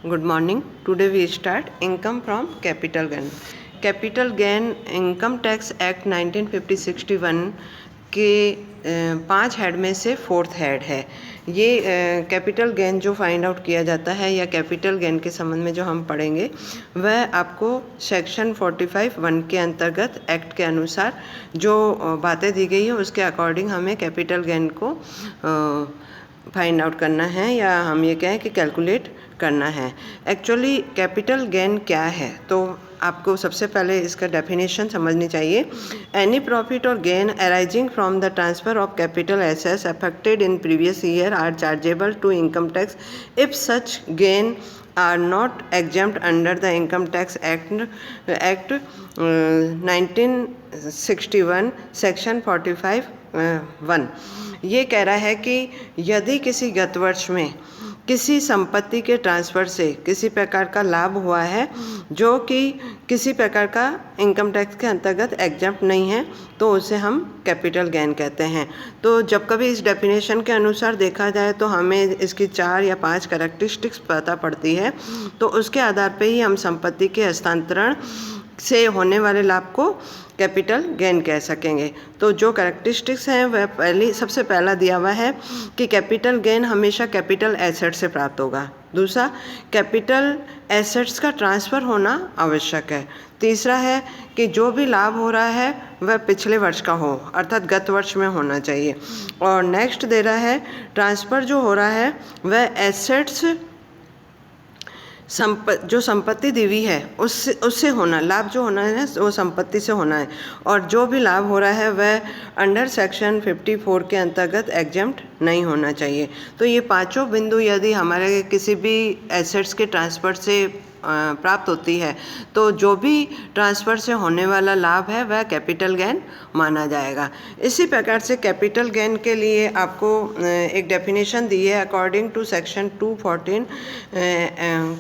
Good morning. Today we start income from capital gain. Capital gain income tax act 1950-61 के 5 head में से 4th head है। ये capital gain जो find out किया जाता है या कैपिटल गेन के संबंध में जो हम पढ़ेंगे वह आपको सेक्शन 45(1) के अंतर्गत एक्ट के अनुसार जो बातें दी गई है उसके अकॉर्डिंग हमें कैपिटल गेन को फाइंड आउट करना है या हम ये कहें कि कैलकुलेट करना है। एक्चुअली कैपिटल गेन क्या है, तो आपको सबसे पहले इसका डेफिनेशन समझनी चाहिए। एनी प्रॉफिट और gain arising from the transfer of capital assets affected in previous year are chargeable to income tax if such gain are not exempt under the Income Tax Act 1961 section 45(1). ये कह रहा है कि यदि किसी गत वर्ष में किसी संपत्ति के ट्रांसफ़र से किसी प्रकार का लाभ हुआ है जो कि किसी प्रकार का इनकम टैक्स के अंतर्गत एग्जम्प्ट नहीं है, तो उसे हम कैपिटल गेन कहते हैं। तो जब कभी इस डेफिनेशन के अनुसार देखा जाए तो हमें इसकी 4 या 5 कैरेक्टरिस्टिक्स पता पड़ती है, तो उसके आधार पे ही हम संपत्ति के हस्तांतरण से होने वाले लाभ को कैपिटल गेन कह सकेंगे। तो जो कैरेक्टरिस्टिक्स हैं वह सबसे पहला दिया हुआ है कि कैपिटल गेन हमेशा कैपिटल एसेट से प्राप्त होगा। दूसरा, कैपिटल एसेट्स का ट्रांसफ़र होना आवश्यक है। तीसरा है कि जो भी लाभ हो रहा है वह पिछले वर्ष का हो, अर्थात गत वर्ष में होना चाहिए। और नेक्स्ट दे रहा है ट्रांसफ़र जो हो रहा है वह एसेट्स जो संपत्ति दी हुई है उससे होना, लाभ जो होना है वो संपत्ति से होना है, और जो भी लाभ हो रहा है वह अंडर सेक्शन 54 के अंतर्गत एग्जम्प्ट नहीं होना चाहिए। तो ये पांचों बिंदु यदि हमारे किसी भी एसेट्स के ट्रांसफ़र से प्राप्त होती है तो जो भी ट्रांसफ़र से होने वाला लाभ है वह कैपिटल गेन माना जाएगा। इसी प्रकार से कैपिटल गेन के लिए आपको एक डेफिनेशन दी है अकॉर्डिंग टू सेक्शन 214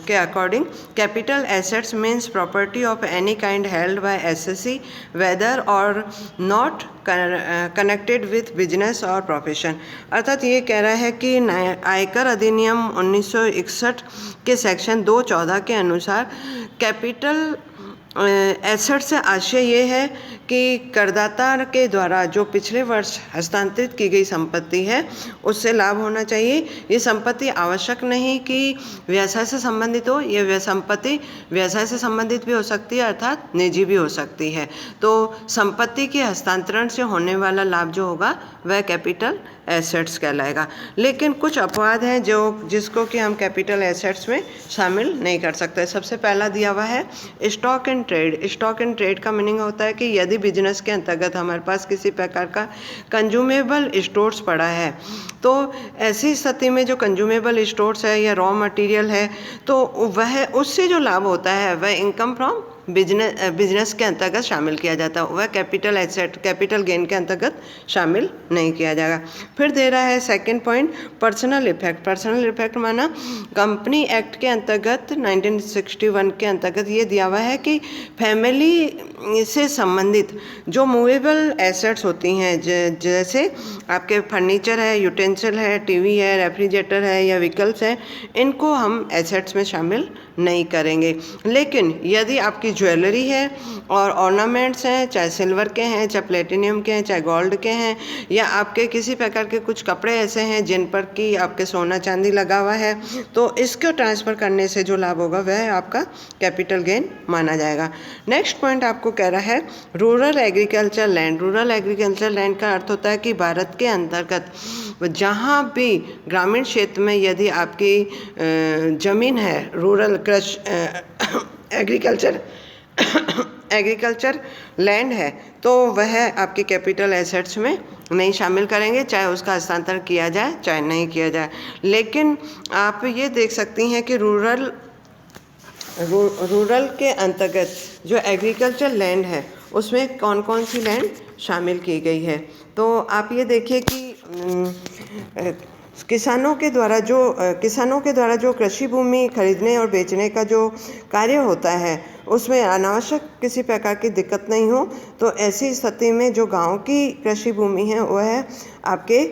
के according capital assets means property of any kind held by assessee whether or not connected with business or profession. अर्थात ये कह रहा है कि आयकर अधिनियम 1961 के सेक्शन 214 के अनुसार कैपिटल एसेट से आशय ये है कि करदाता के द्वारा जो पिछले वर्ष हस्तांतरित की गई संपत्ति है उससे लाभ होना चाहिए। ये संपत्ति आवश्यक नहीं कि व्यवसाय से संबंधित हो, ये संपत्ति व्यवसाय से संबंधित भी हो सकती है अर्थात निजी भी हो सकती है। तो संपत्ति के हस्तांतरण से होने वाला लाभ जो होगा वह कैपिटल एसेट्स कहलाएगा। लेकिन कुछ अपवाद हैं जिसको कि हम कैपिटल एसेट्स में शामिल नहीं कर सकते। सबसे पहला दिया हुआ है stock and trade. Stock and trade का मीनिंग होता है कि यदि बिजनेस के अंतर्गत हमारे पास किसी प्रकार का कंज्यूमेबल स्टोर्स पड़ा है, तो ऐसी स्थिति में जो कंज्यूमेबल स्टोर्स है या रॉ मटेरियल है तो वह उससे जो लाभ होता है वह इनकम फ्रॉम बिजनेस के अंतर्गत शामिल किया जाता है, वह कैपिटल एसेट कैपिटल गेन के अंतर्गत शामिल नहीं किया जाएगा। फिर दे रहा है second point personal effect. Personal effect माना कंपनी एक्ट के अंतर्गत 1961 के अंतर्गत ये दिया हुआ है कि फैमिली से संबंधित जो मूवेबल एसेट्स होती हैं जैसे आपके फर्नीचर है, यूटेंसिल है, टीवी है, रेफ्रिजरेटर है या व्हीकल्स हैं, इनको हम एसेट्स में शामिल नहीं करेंगे। लेकिन यदि आपकी ज्वेलरी है और ऑर्नामेंट्स हैं, चाहे सिल्वर के हैं, चाहे प्लेटिनियम के हैं, चाहे गोल्ड के हैं, या आपके किसी प्रकार के कुछ कपड़े ऐसे हैं जिन पर कि आपके सोना चांदी लगा हुआ है, तो इसको ट्रांसफ़र करने से जो लाभ होगा वह आपका कैपिटल गेन माना जाएगा। नेक्स्ट पॉइंट आपको कह रहा है rural agriculture land. Rural agriculture land का अर्थ होता है कि भारत के अंतर्गत जहाँ भी ग्रामीण क्षेत्र में यदि आपकी ज़मीन है रूरल एग्रीकल्चर लैंड है तो वह आपकी कैपिटल एसेट्स में नहीं शामिल करेंगे, चाहे उसका हस्तांतरण किया जाए चाहे नहीं किया जाए। लेकिन आप ये देख सकती हैं कि रूरल के अंतर्गत जो एग्रीकल्चर लैंड है उसमें कौन कौन सी लैंड शामिल की गई है। तो आप ये देखिए कि किसानों के द्वारा जो कृषि भूमि खरीदने और बेचने का जो कार्य होता है उसमें अनावश्यक किसी प्रकार की दिक्कत नहीं हो, तो ऐसी स्थिति में जो गांव की कृषि भूमि है वह आपके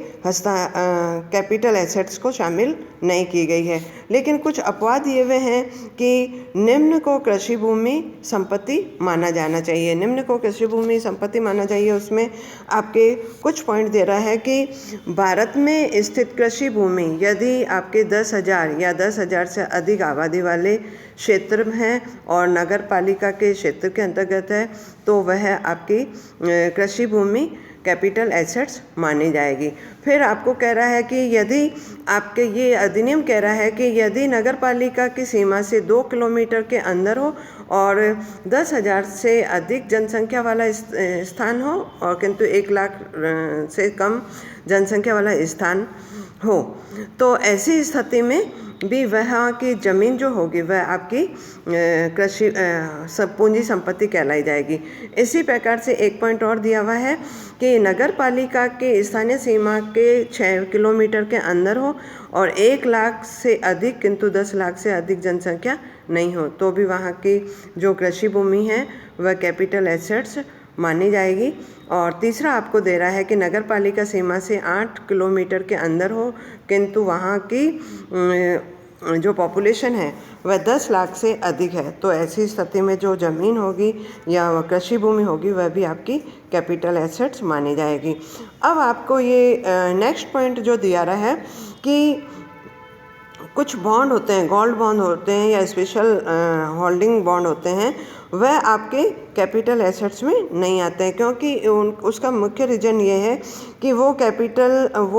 कैपिटल एसेट्स को शामिल नहीं की गई है। लेकिन कुछ अपवाद ये हुए हैं कि निम्न को कृषि भूमि संपत्ति माना जाना चाहिए। निम्न को कृषि भूमि संपत्ति माना चाहिए, उसमें आपके कुछ पॉइंट दे रहा है कि भारत में स्थित कृषि भूमि यदि आपके 10,000 या 10,000 से अधिक आबादी वाले क्षेत्र हैं और नगर पालिका के क्षेत्र के अंतर्गत है, तो वह आपकी कृषि भूमि कैपिटल एसेट्स मानी जाएगी। फिर आपको कह रहा है कि यदि आपके ये अधिनियम कह रहा है कि यदि नगर पालिका की सीमा से 2 किलोमीटर के अंदर हो और 10,000 से अधिक जनसंख्या वाला स्थान हो और किंतु 1 लाख से कम जनसंख्या वाला स्थान हो, तो ऐसी स्थिति में भी वहाँ की ज़मीन जो होगी वह आपकी कृषि पूंजी संपत्ति कहलाई जाएगी। इसी प्रकार से एक पॉइंट और दिया हुआ है कि नगर पालिका के स्थानीय सीमा के 6 किलोमीटर के अंदर हो और 1 लाख से अधिक किंतु 10 लाख से अधिक जनसंख्या नहीं हो, तो भी वहाँ की जो कृषि भूमि है वह कैपिटल एसेट्स मानी जाएगी। और तीसरा आपको दे रहा है कि नगर पालिका सीमा से 8 किलोमीटर के अंदर हो किंतु वहाँ की जो पॉपुलेशन है वह 10 लाख से अधिक है, तो ऐसी स्थिति में जो ज़मीन होगी या कृषि भूमि होगी वह भी आपकी कैपिटल एसेट्स मानी जाएगी। अब आपको ये नेक्स्ट पॉइंट जो दिया रहा है कि कुछ बॉन्ड होते हैं, गोल्ड बॉन्ड होते हैं या स्पेशल होल्डिंग बॉन्ड होते हैं, वह आपके कैपिटल एसेट्स में नहीं आते हैं, क्योंकि उसका मुख्य रीज़न ये है कि वो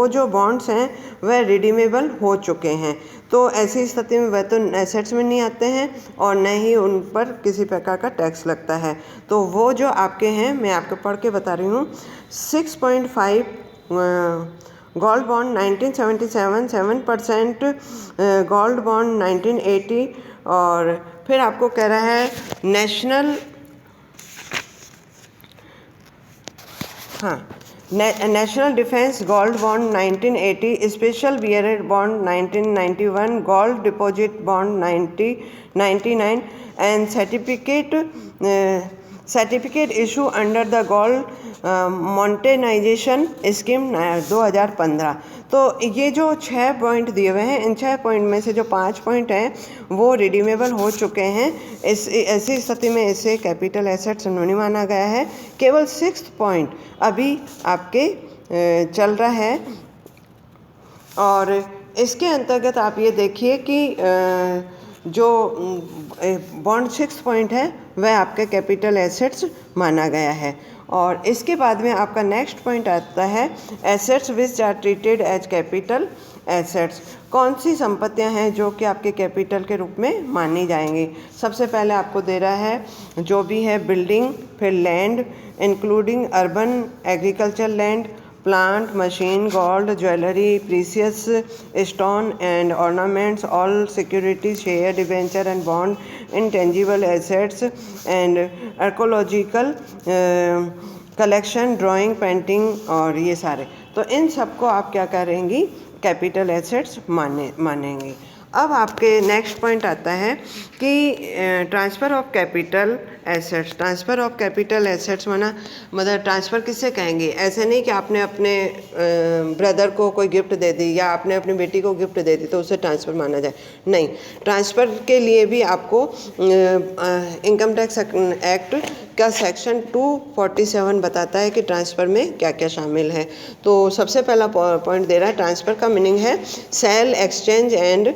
जो बॉन्ड्स हैं वह रिडीमेबल हो चुके हैं, तो ऐसी स्थिति में वह तो एसेट्स में नहीं आते हैं और न ही उन पर किसी प्रकार का टैक्स लगता है। तो वो जो आपके हैं, मैं आपको पढ़ के बता रही हूँ। 6.5 गोल्ड बॉन्ड 1977, 7% गोल्ड बॉन्ड 1980, और फिर आपको कह रहा है national defence gold bond 1980, special bearer bond 1991, gold deposit bond 1999 and certificate issue under the gold monetisation scheme 2015। तो ये जो 6 पॉइंट दिए हुए हैं, इन 6 पॉइंट में से जो 5 पॉइंट हैं वो रिडीमेबल हो चुके हैं। ऐसी स्थिति में इसे कैपिटल एसेट्स नहीं माना गया है। केवल 6th पॉइंट अभी आपके चल रहा है, और इसके अंतर्गत आप ये देखिए कि जो बॉन्ड 6th पॉइंट है वह आपके कैपिटल एसेट्स माना गया है। और इसके बाद में आपका नेक्स्ट पॉइंट आता है assets which are treated as capital assets. कौन सी संपत्तियां हैं जो कि आपके कैपिटल के रूप में मानी जाएंगी। सबसे पहले आपको दे रहा है जो भी है बिल्डिंग, फिर land including urban agriculture land, plant, machine, gold, jewelry, precious stone and ornaments, all securities, share, debenture and bond, intangible assets and archaeological collection, drawing, painting, और ये सारे, तो इन सबको आप क्या करेंगी, कैपिटल एसेट्स मानेंगे। अब आपके नेक्स्ट पॉइंट आता है कि transfer of capital assets. Transfer of capital assets मतलब ट्रांसफ़र किससे कहेंगे। ऐसे नहीं कि आपने अपने ब्रदर को कोई गिफ्ट दे दी या आपने अपनी बेटी को गिफ्ट दे दी तो उसे ट्रांसफ़र माना जाए, नहीं। ट्रांसफ़र के लिए भी आपको इनकम टैक्स एक्ट का सेक्शन 247 बताता है कि ट्रांसफ़र में क्या क्या शामिल है। तो सबसे पहला पॉइंट दे रहा है, ट्रांसफ़र का मीनिंग है सेल, एक्सचेंज एंड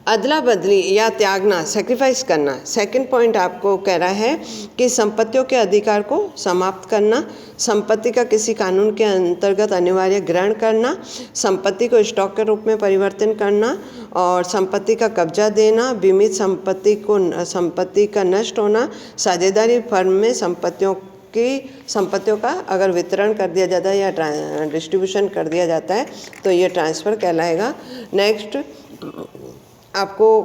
अदला बदली या त्यागना, सेक्रीफाइस करना। सेकंड पॉइंट आपको कह रहा है कि संपत्तियों के अधिकार को समाप्त करना, संपत्ति का किसी कानून के अंतर्गत अनिवार्य ग्रहण करना, संपत्ति को स्टॉक के रूप में परिवर्तन करना और संपत्ति का कब्जा देना, बीमित संपत्ति का नष्ट होना, साझेदारी फर्म में संपत्तियों का अगर वितरण कर दिया जाता है या डिस्ट्रीब्यूशन कर दिया जाता है तो ये ट्रांसफ़र कहलाएगा। नेक्स्ट आपको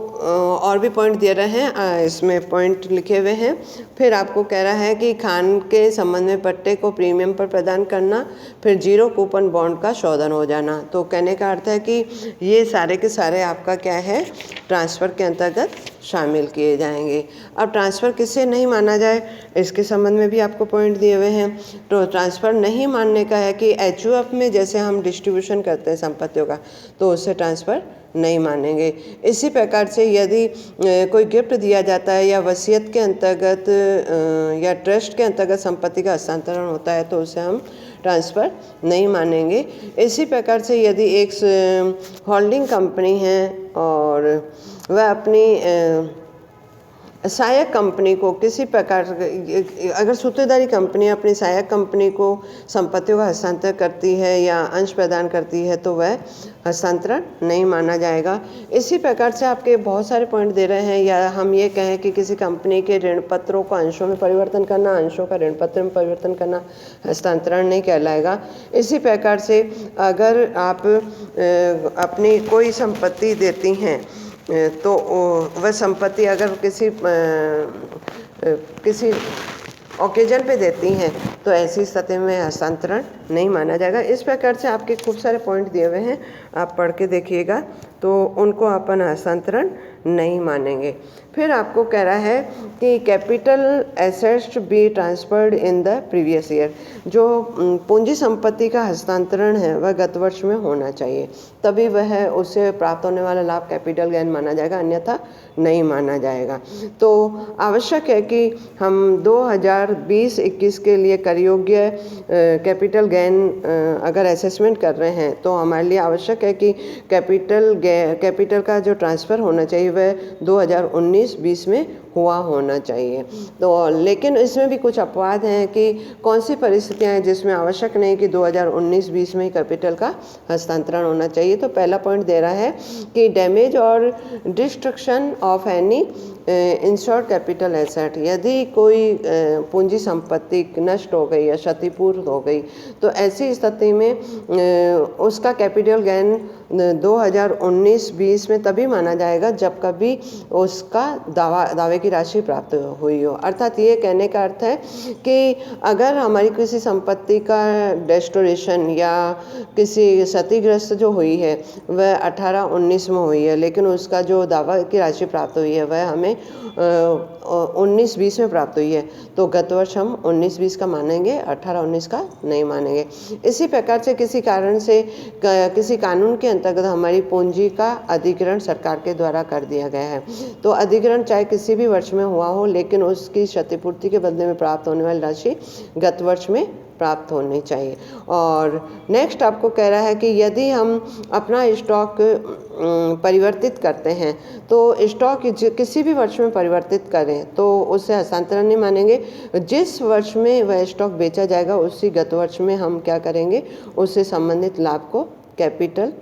और भी पॉइंट दे रहे हैं, इसमें पॉइंट लिखे हुए हैं। फिर आपको कह रहा है कि खान के संबंध में पट्टे को प्रीमियम पर प्रदान करना, फिर 0 कूपन बॉन्ड का शोधन हो जाना। तो कहने का अर्थ है कि ये सारे के सारे आपका क्या है, ट्रांसफ़र के अंतर्गत शामिल किए जाएंगे। अब ट्रांसफ़र किसे नहीं माना जाए, इसके संबंध में भी आपको पॉइंट दिए हुए हैं। तो ट्रांसफ़र नहीं मानने का है कि एचयूएफ में जैसे हम डिस्ट्रीब्यूशन करते हैं संपत्तियों का, तो उससे ट्रांसफ़र नहीं मानेंगे। इसी प्रकार से यदि कोई गिफ्ट दिया जाता है या वसीयत के अंतर्गत या ट्रस्ट के अंतर्गत संपत्ति का हस्तांतरण होता है, तो उसे हम ट्रांसफ़र नहीं मानेंगे। इसी प्रकार से यदि एक होल्डिंग कंपनी है और वह अपनी सहायक कंपनी को किसी प्रकार, अगर सूत्रेदारी कंपनी अपनी सहायक कंपनी को संपत्तियों का हस्तांतरण करती है या अंश प्रदान करती है, तो वह हस्तांतरण नहीं माना जाएगा। इसी प्रकार से आपके बहुत सारे पॉइंट दे रहे हैं, या हम ये कहें कि किसी कंपनी के ऋण पत्रों को अंशों में परिवर्तन करना, अंशों का ऋण पत्र में परिवर्तन करना हस्तांतरण नहीं कहलाएगा। इसी प्रकार से अगर आप अपनी कोई संपत्ति देती हैं, तो वह संपत्ति अगर किसी ओकेजन पे देती हैं, तो ऐसी स्थिति में हस्तांतरण नहीं माना जाएगा। इस प्रकार से आपके खूब सारे पॉइंट दिए हुए हैं, आप पढ़ के देखिएगा, तो उनको अपन हस्तांतरण नहीं मानेंगे। फिर आपको कह रहा है कि capital assets be transferred in the previous year. जो पूंजी संपत्ति का हस्तांतरण है वह गत वर्ष में होना चाहिए, तभी वह उससे प्राप्त होने वाला लाभ कैपिटल गेन माना जाएगा, अन्यथा नहीं माना जाएगा। तो आवश्यक है कि हम 2020-21 के लिए कर योग्य कैपिटल गेन अगर असेसमेंट कर रहे हैं, तो हमारे लिए आवश्यक है कि कैपिटल का जो ट्रांसफ़र होना चाहिए वह 2019-20 में हुआ होना चाहिए। तो लेकिन इसमें भी कुछ अपवाद हैं कि कौन सी परिस्थितियां हैं जिसमें आवश्यक नहीं कि 2019-20 में ही कैपिटल का हस्तांतरण होना चाहिए। तो पहला पॉइंट दे रहा है कि डैमेज और destruction of any insured capital asset, यदि कोई पूंजी संपत्ति नष्ट हो गई या क्षतिपूर्त हो गई, तो ऐसी स्थिति में उसका कैपिटल गेन 2019-20 में तभी माना जाएगा जब कभी उसका दावे की राशि प्राप्त हुई हो। अर्थात ये कहने का अर्थ है कि अगर हमारी किसी संपत्ति का रेस्टोरेशन या किसी क्षतिग्रस्त जो हुई है वह 18-19 में हुई है, लेकिन उसका जो दावा की राशि प्राप्त हुई है वह हमें 19-20 में प्राप्त हुई है, तो गत वर्ष हम 19-20 का मानेंगे, 18-19 का नहीं मानेंगे। इसी प्रकार से किसी कारण से किसी कानून के अंतर्गत हमारी पूंजी का अधिग्रहण सरकार के द्वारा कर दिया गया है, तो अधिग्रहण चाहे किसी भी वर्ष में हुआ हो, लेकिन उसकी क्षतिपूर्ति के बदले में प्राप्त होने वाली राशि गत वर्ष में प्राप्त होनी चाहिए। और नेक्स्ट आपको कह रहा है कि यदि हम अपना स्टॉक परिवर्तित करते हैं, तो स्टॉक किसी भी वर्ष में परिवर्तित करें तो उससे हस्तांतरण नहीं मानेंगे। जिस वर्ष में वह स्टॉक बेचा जाएगा उसी गत वर्ष में हम क्या करेंगे, उससे संबंधित लाभ को कैपिटल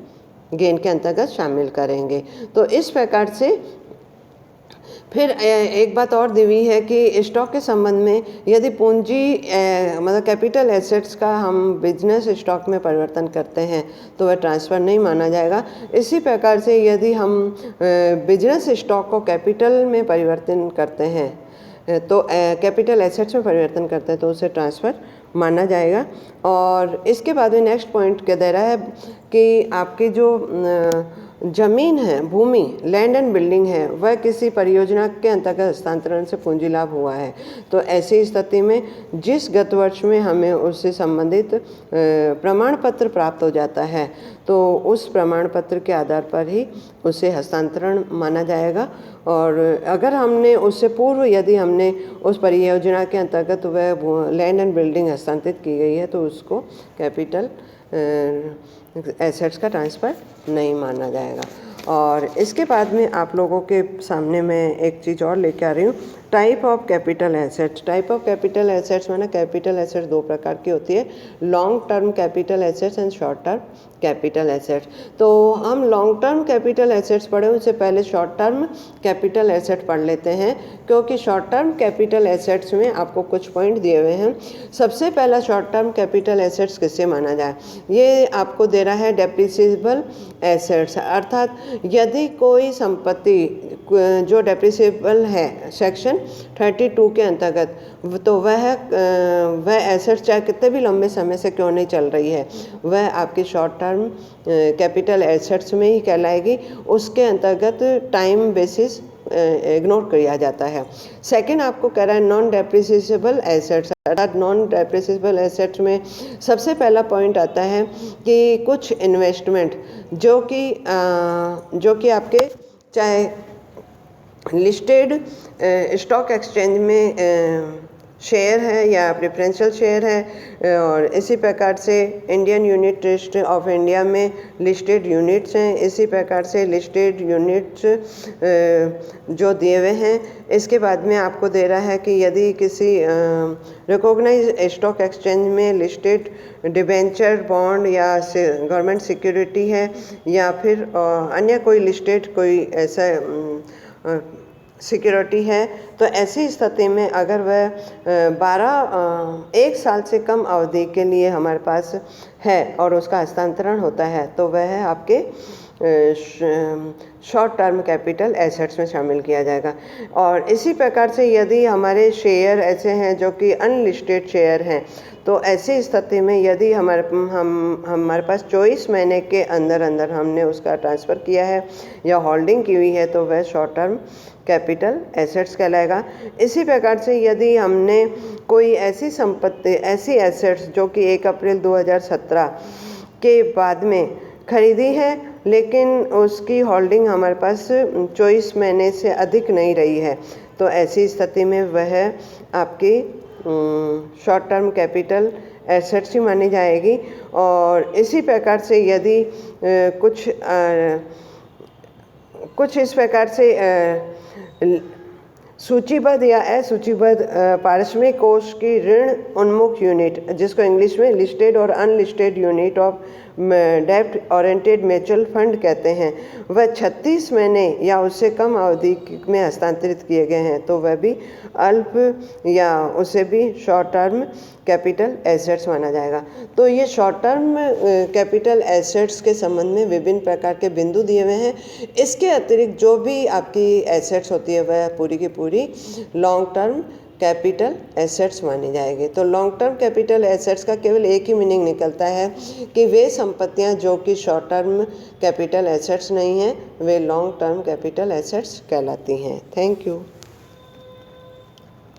गेन के अंतर्गत शामिल करेंगे। तो इस प्रकार से फिर एक बात और दी हुई है कि स्टॉक के संबंध में यदि पूंजी मतलब कैपिटल एसेट्स का हम बिजनेस स्टॉक में परिवर्तन करते हैं, तो वह ट्रांसफ़र नहीं माना जाएगा। इसी प्रकार से यदि हम बिजनेस स्टॉक को कैपिटल में परिवर्तन करते हैं, तो कैपिटल एसेट्स में परिवर्तन करते हैं, तो उसे ट्रांसफ़र माना जाएगा। और इसके बाद में नेक्स्ट पॉइंट क्या दे रहा है कि आपकी जो जमीन है, भूमि, लैंड एंड बिल्डिंग है, वह किसी परियोजना के अंतर्गत हस्तांतरण से पूंजी लाभ हुआ है, तो ऐसी स्थिति में जिस गत वर्ष में हमें उससे संबंधित प्रमाण पत्र प्राप्त हो जाता है, तो उस प्रमाण पत्र के आधार पर ही उसे हस्तांतरण माना जाएगा। और अगर हमने उससे पूर्व यदि हमने उस परियोजना के अंतर्गत वह लैंड एंड बिल्डिंग हस्तांतरित की गई है, तो उसको कैपिटल एसेट्स का ट्रांसफ़र नहीं माना जाएगा। और इसके बाद में आप लोगों के सामने मैं एक चीज़ और लेके आ रही हूँ, type of capital assets. Type of capital assets माने कैपिटल एसेट्स दो प्रकार की होती है, long term capital assets and short term capital assets. तो हम लॉन्ग टर्म कैपिटल एसेट्स पढ़े, उससे पहले शॉर्ट टर्म कैपिटल एसेट पढ़ लेते हैं, क्योंकि शॉर्ट टर्म कैपिटल एसेट्स में आपको कुछ पॉइंट दिए हुए हैं। सबसे पहला शॉर्ट टर्म कैपिटल एसेट्स किससे माना जाए, ये आपको दे रहा है डेप्रिसिएबल एसेट्स। अर्थात यदि कोई संपत्ति जो डेप्रिसिएबल है सेक्शन 32 के अंतर्गत, तो वह एसेट्स चाहे कितने भी लंबे समय से क्यों नहीं चल रही है, वह आपकी शॉर्ट टर्म कैपिटल एसेट्स में ही कहलाएगी। उसके अंतर्गत टाइम बेसिस इग्नोर किया जाता है। सेकंड आपको कह रहा है नॉन डेप्रिसिएबल एसेट्स, अर्थात नॉन डेप्रिसिएबल एसेट्स में सबसे पहला पॉइंट आता है कि कुछ इन्वेस्टमेंट जो कि आपके चाहे लिस्टेड स्टॉक एक्सचेंज में शेयर है या प्रेफरेंशियल शेयर है, और इसी प्रकार से Indian unit trust of India में लिस्टेड यूनिट्स हैं, इसी प्रकार से लिस्टेड यूनिट्स जो दिए हुए हैं। इसके बाद में आपको दे रहा है कि यदि किसी रिकॉग्नाइज स्टॉक एक्सचेंज में लिस्टेड डिबेंचर बॉन्ड या गवर्नमेंट सिक्योरिटी है या फिर अन्य कोई लिस्टेड कोई ऐसा सिक्योरिटी है, तो ऐसी स्थिति में अगर वह 1 साल से कम अवधि के लिए हमारे पास है और उसका हस्तांतरण होता है तो वह आपके शॉर्ट टर्म कैपिटल एसेट्स में शामिल किया जाएगा। और इसी प्रकार से यदि हमारे शेयर ऐसे हैं जो कि अनलिस्टेड शेयर हैं, तो ऐसी स्थिति में यदि हमारे पास 24 महीने के अंदर अंदर हमने उसका ट्रांसफ़र किया है या होल्डिंग की हुई है तो वह शॉर्ट टर्म कैपिटल एसेट्स कहलाएगा। इसी प्रकार से यदि हमने कोई ऐसी संपत्ति, ऐसी एसेट्स जो कि 1 अप्रैल 2017 के बाद में खरीदी है लेकिन उसकी होल्डिंग हमारे पास 24 महीने से अधिक नहीं रही है, तो ऐसी स्थिति में वह आपकी शॉर्ट टर्म कैपिटल एसेट्स ही मानी जाएगी। और इसी प्रकार से यदि कुछ इस प्रकार से सूचीबद्ध या असूचीबद्ध पारिश्रमिक कोष की ऋण उन्मुख यूनिट, जिसको इंग्लिश में लिस्टेड और अनलिस्टेड यूनिट ऑफ डेप्ट ओरिएंटेड म्यूचुअल फंड कहते हैं, वह 36 महीने या उससे कम अवधि में हस्तांतरित किए गए हैं तो वह भी अल्प या उसे भी शॉर्ट टर्म कैपिटल एसेट्स माना जाएगा। तो ये शॉर्ट टर्म कैपिटल एसेट्स के संबंध में विभिन्न प्रकार के बिंदु दिए हुए हैं। इसके अतिरिक्त जो भी आपकी एसेट्स होती है वह पूरी की पूरी लॉन्ग टर्म कैपिटल एसेट्स मानी जाएगी। तो लॉन्ग टर्म कैपिटल एसेट्स का केवल एक ही मीनिंग निकलता है कि वे संपत्तियां जो कि शॉर्ट टर्म कैपिटल एसेट्स नहीं हैं वे लॉन्ग टर्म कैपिटल एसेट्स कहलाती हैं। Thank you.